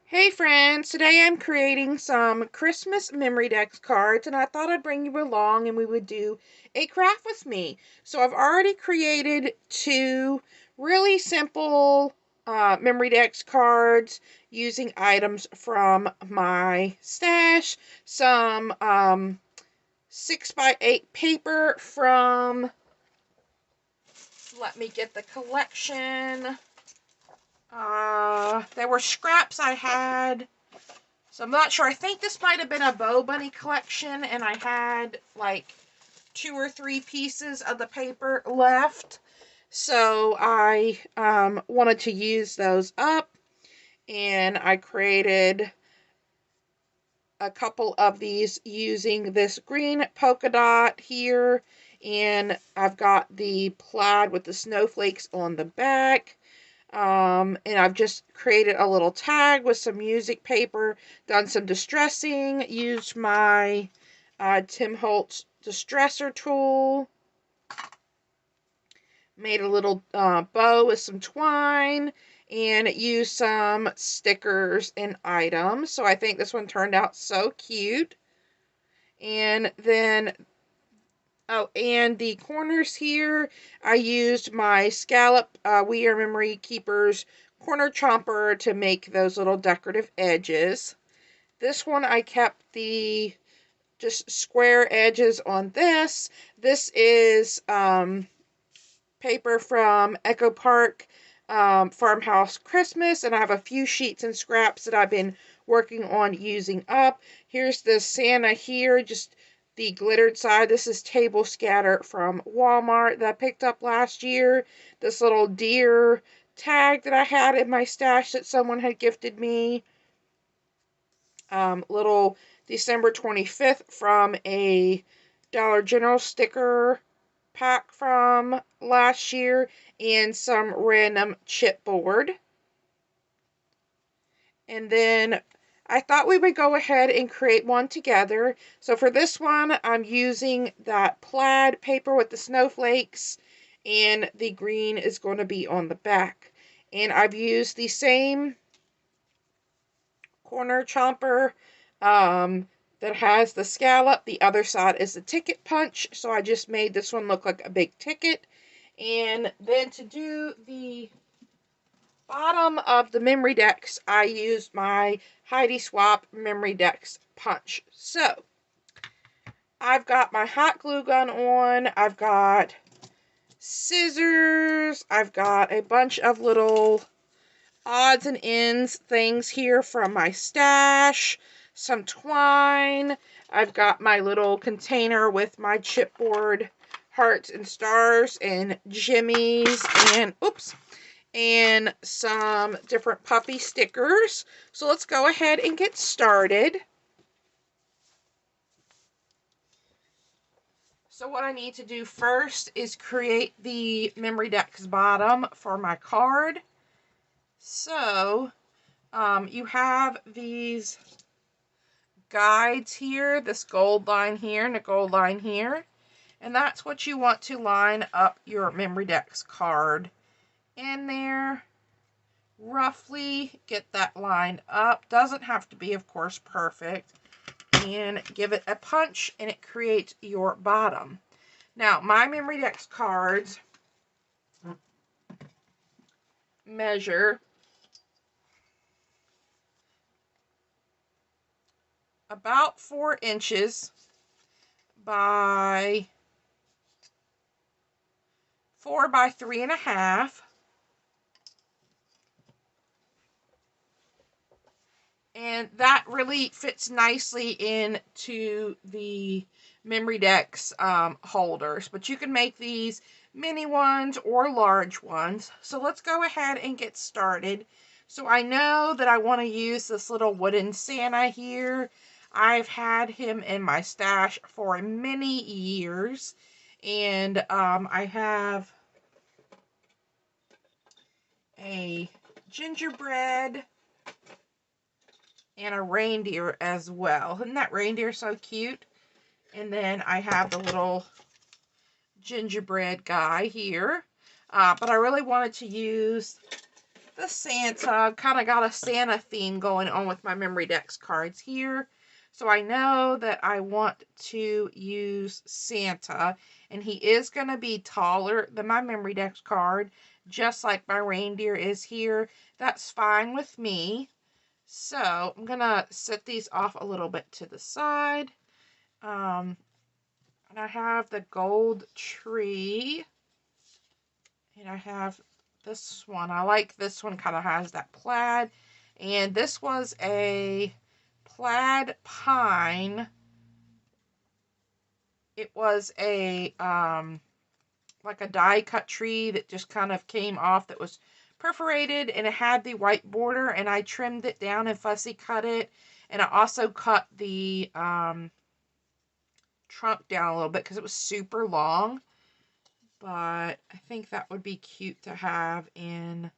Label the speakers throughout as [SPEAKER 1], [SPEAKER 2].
[SPEAKER 1] Hey friends, today I'm creating some Christmas Memorydex cards and I thought I'd bring you along and we would do a craft with me. So I've already created two really simple Memorydex cards using items from my stash, some 6x8 paper from, let me get the collection. There were scraps I had. So I'm not sure. I think this might have been a Bow Bunny collection, and I had like 2 or 3 pieces of the paper left. So I wanted to use those up, and I created a couple of these using this green polka dot here, and I've got the plaid with the snowflakes on the back. And I've just created a little tag with some music paper, done some distressing, used my Tim Holtz distresser tool, made a little bow with some twine, and used some stickers and items. So I think this one turned out so cute. And then, oh, and the corners here, I used my scallop We Are Memory Keepers corner chomper to make those little decorative edges. This one I kept the just square edges on this. This is paper from Echo Park Farmhouse Christmas, and I have a few sheets and scraps that I've been working on using up. Here's the Santa here, just the glittered side. This is Table Scatter from Walmart that I picked up last year. This little deer tag that I had in my stash that someone had gifted me. Little December 25th from a Dollar General sticker pack from last year, and some random chipboard. And then I thought we would go ahead and create one together. So for this one, I'm using that plaid paper with the snowflakes, and the green is going to be on the back. And I've used the same corner chomper that has the scallop. The other side is the ticket punch, so I just made this one look like a big ticket. And then to do the bottom of the Memorydex, I used my Heidi Swap Memorydex punch. So I've got my hot glue gun on, I've got scissors, I've got a bunch of little odds and ends things here from my stash, some twine. I've got my little container with my chipboard hearts and stars and jimmies and and some different puppy stickers. So let's go ahead and get started. So what I need to do first is create the Memorydex bottom for my card. So you have these guides here, this gold line here and a gold line here, and that's what you want to line up your Memorydex card in there. Roughly get that lined up. Doesn't have to be, of course, perfect. And give it a punch and it creates your bottom. Now, my Memorydex cards measure about 4 inches by 4 by 3.5. And that really fits nicely into the Memorydex holders. But you can make these mini ones or large ones. So let's go ahead and get started. So I know that I want to use this little wooden Santa here. I've had him in my stash for many years. And I have a gingerbread and a reindeer as well. Isn't that reindeer so cute? And then I have the little gingerbread guy here. But I really wanted to use the Santa. I've kind of got a Santa theme going on with my Memorydex cards here. So I know that I want to use Santa, and he is going to be taller than my Memorydex card, just like my reindeer is here. That's fine with me. So I'm going to set these off a little bit to the side. And I have the gold tree. And I have this one. I like this one, kind of has that plaid. And this was a plaid pine. It was a like a die cut tree that just kind of came off, that was perforated, and it had the white border, and I trimmed it down and fussy cut it. And I also cut the trunk down a little bit because it was super long. But I think that would be cute to have in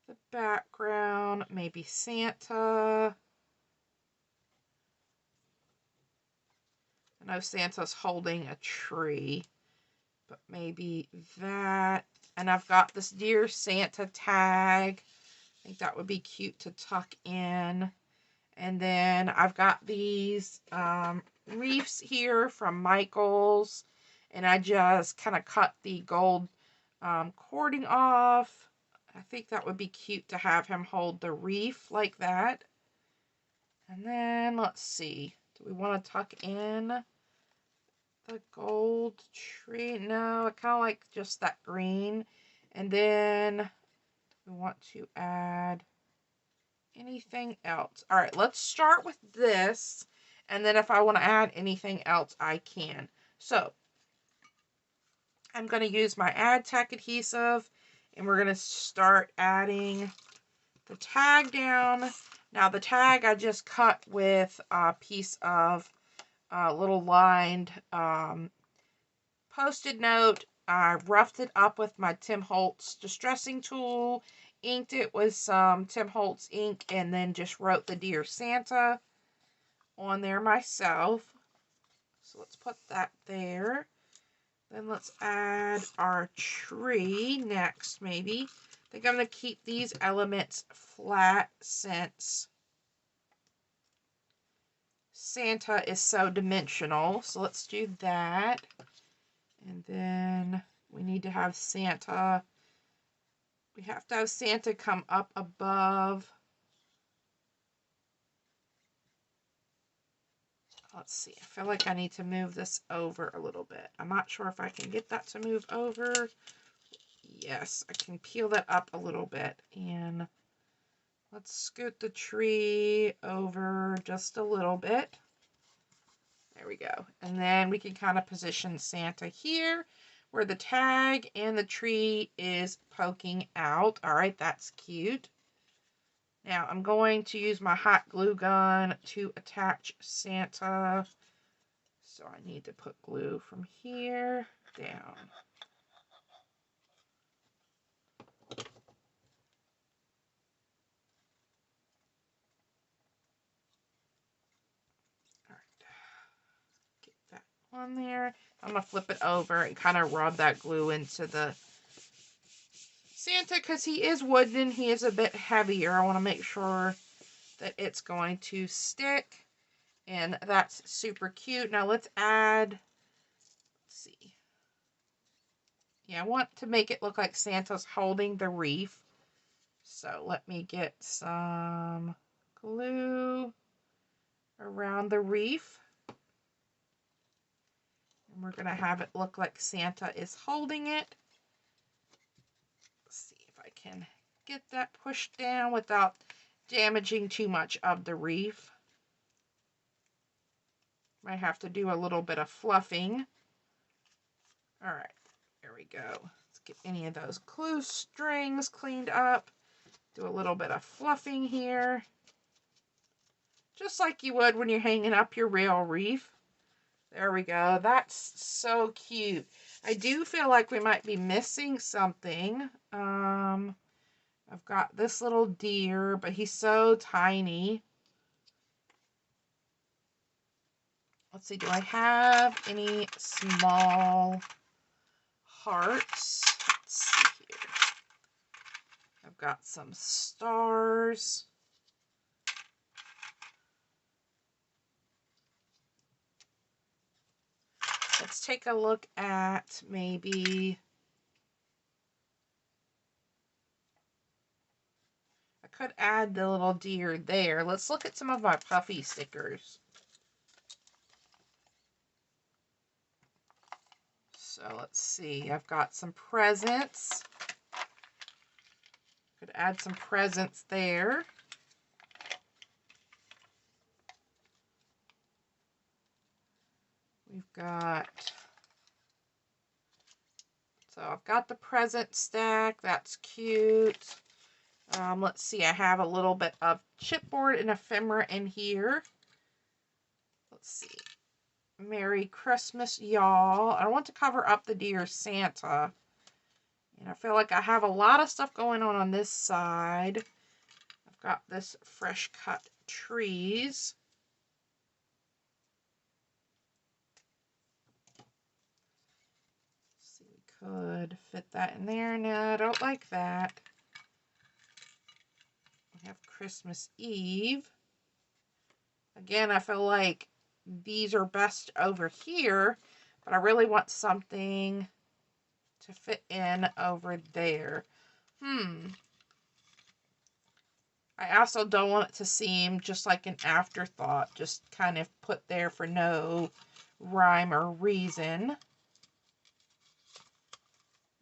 [SPEAKER 1] the background. Maybe Santa. I know Santa's holding a tree, but maybe that. And I've got this Dear Santa tag. I think that would be cute to tuck in. And then I've got these reefs here from Michael's. And I just kind of cut the gold cording off. I think that would be cute to have him hold the reef like that. And then, let's see. Do we want to tuck in the gold tree? No, I kind of like just that green. And then we want to add anything else. All right, let's start with this. And then if I want to add anything else, I can. So I'm going to use my Ad Tack adhesive, and we're going to start adding the tag down. Now the tag I just cut with a piece of little lined Post-it note. I roughed it up with my Tim Holtz distressing tool, inked it with some Tim Holtz ink, and then just wrote the Dear Santa on there myself. So let's put that there. Then let's add our tree next, maybe. I think I'm going to keep these elements flat since Santa is so dimensional. So let's do that. And then we need to have Santa. We have to have Santa come up above. Let's see. I feel like I need to move this over a little bit. I'm not sure if I can get that to move over. Yes, I can peel that up a little bit. And let's scoot the tree over just a little bit. There we go. And then we can kind of position Santa here where the tag and the tree is poking out. All right, that's cute. Now I'm going to use my hot glue gun to attach Santa. So I need to put glue from here down. All right, get that on there. I'm going to flip it over and kind of rub that glue into the Santa because he is wooden. He is a bit heavier. I want to make sure that it's going to stick. And that's super cute. Now let's add, let's see. Yeah, I want to make it look like Santa's holding the wreath. So let me get some glue around the wreath. And we're going to have it look like Santa is holding it. Let's see if I can get that pushed down without damaging too much of the wreath. Might have to do a little bit of fluffing. All right, there we go. Let's get any of those glue strings cleaned up. Do a little bit of fluffing here. Just like you would when you're hanging up your real wreath. There we go. That's so cute. I do feel like we might be missing something. I've got this little deer, but he's so tiny. Let's see, do I have any small hearts? Let's see here. I have I've got some stars. Let's take a look at maybe, I could add the little deer there. Let's look at some of my puffy stickers. So let's see, I've got some presents. Could add some presents there. We've got, so I've got the present stack. That's cute. Let's see, I have a little bit of chipboard and ephemera in here. Let's see. Merry Christmas, y'all. I want to cover up the Dear Santa. And I feel like I have a lot of stuff going on this side. I've got this fresh cut trees. Let's see, we could fit that in there. No, I don't like that. We have Christmas Eve. Again, I feel like these are best over here, but I really want something to fit in over there. I also don't want it to seem just like an afterthought, just kind of put there for no rhyme or reason.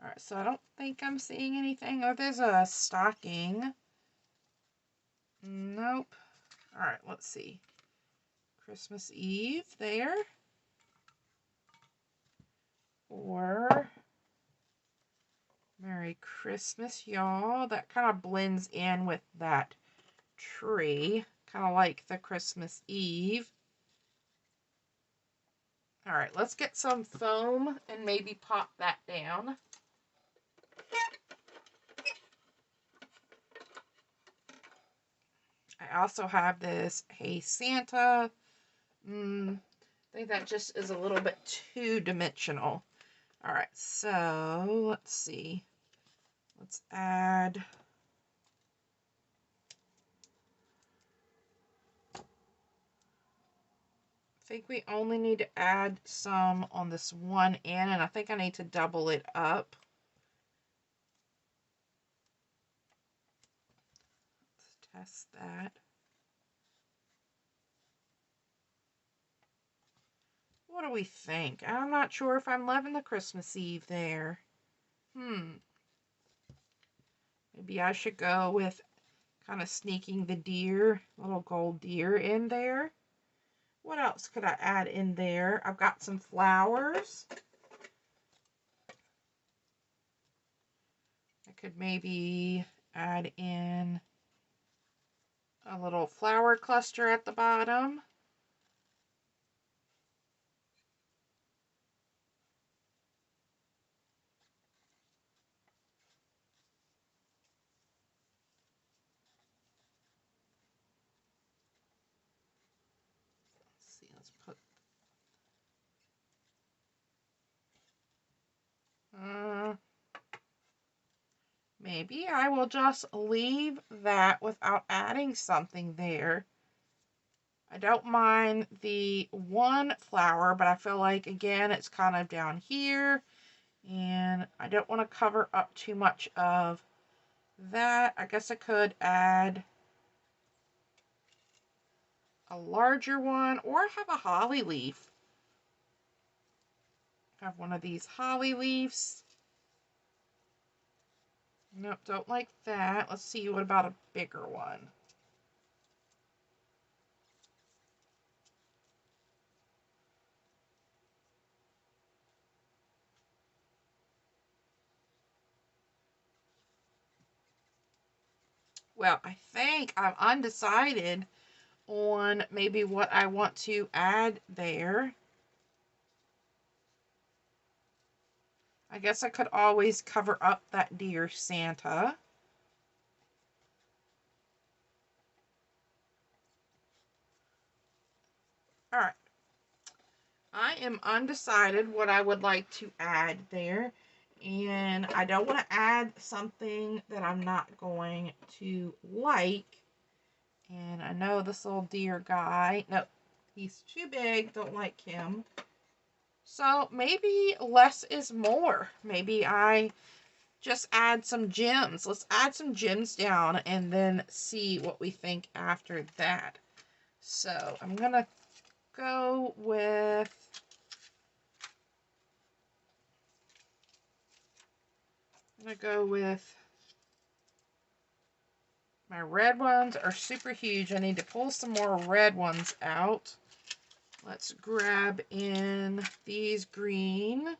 [SPEAKER 1] Alright, so I don't think I'm seeing anything. Oh, there's a stocking. Nope. Alright, let's see. Christmas Eve there. Or Merry Christmas, y'all. That kind of blends in with that tree. Kind of like the Christmas Eve. Alright, let's get some foam and maybe pop that down. I also have this Hey Santa. I think that just is a little bit too dimensional. Alright, so let's see. Let's add. I think we only need to add some on this one end, and I think I need to double it up. Let's test that. What do we think? I'm not sure if I'm loving the Christmas Eve there. Maybe I should go with kind of sneaking the deer, little gold deer in there. What else could I add in there? I've got some flowers. I could maybe add in a little flower cluster at the bottom. Let's see, let's put maybe I will just leave that without adding something there. I don't mind the one flower, but I feel like, again, it's kind of down here, and I don't want to cover up too much of that. I guess I could add a larger one, or have a holly leaf. Have one of these holly leaves. Nope, don't like that. Let's see, what about a bigger one? Well, I think I'm undecided on maybe what I want to add there. I guess I could always cover up that Dear Santa. Alright. I am undecided what I would like to add there. And I don't want to add something that I'm not going to like. And I know this little deer guy, nope, he's too big, don't like him. So maybe less is more. Maybe I just add some gems. Let's add some gems down and then see what we think after that. So I'm going to go with my red ones are super huge. I need to pull some more red ones out. Let's grab in these green. And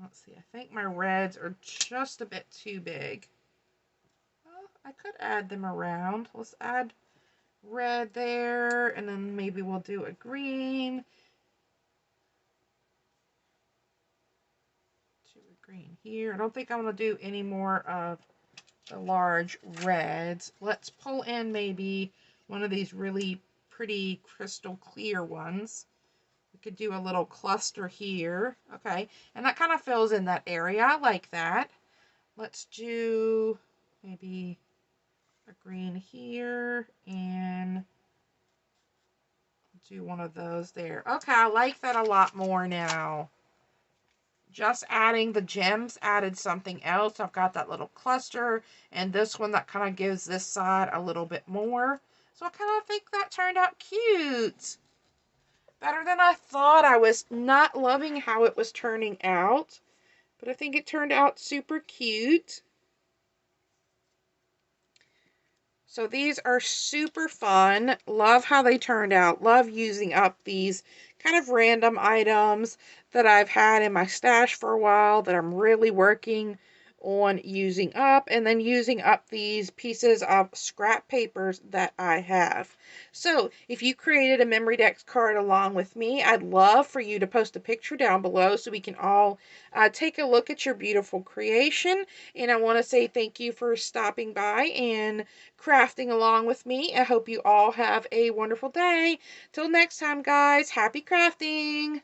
[SPEAKER 1] let's see, I think my reds are just a bit too big. Well, I could add them around. Let's add red there, and then maybe we'll do a green. Do a green here. I don't think I'm going to do any more of the large reds. Let's pull in maybe one of these really pretty crystal clear ones. We could do a little cluster here. Okay, and that kind of fills in that area. I like that. Let's do maybe a green here and do one of those there. Okay, I like that a lot more now. Just adding the gems added something else. I've got that little cluster and this one that kind of gives this side a little bit more. So I kind of think that turned out cute. Better than I thought. I was not loving how it was turning out, but I think it turned out super cute. So these are super fun. Love how they turned out. Love using up these kind of random items that I've had in my stash for a while that I'm really working on using up, and then using up these pieces of scrap papers that I have. So if you created a Memorydex card along with me, I'd love for you to post a picture down below so we can all take a look at your beautiful creation. And I want to say thank you for stopping by and crafting along with me. I hope you all have a wonderful day. Till next time, guys, happy crafting!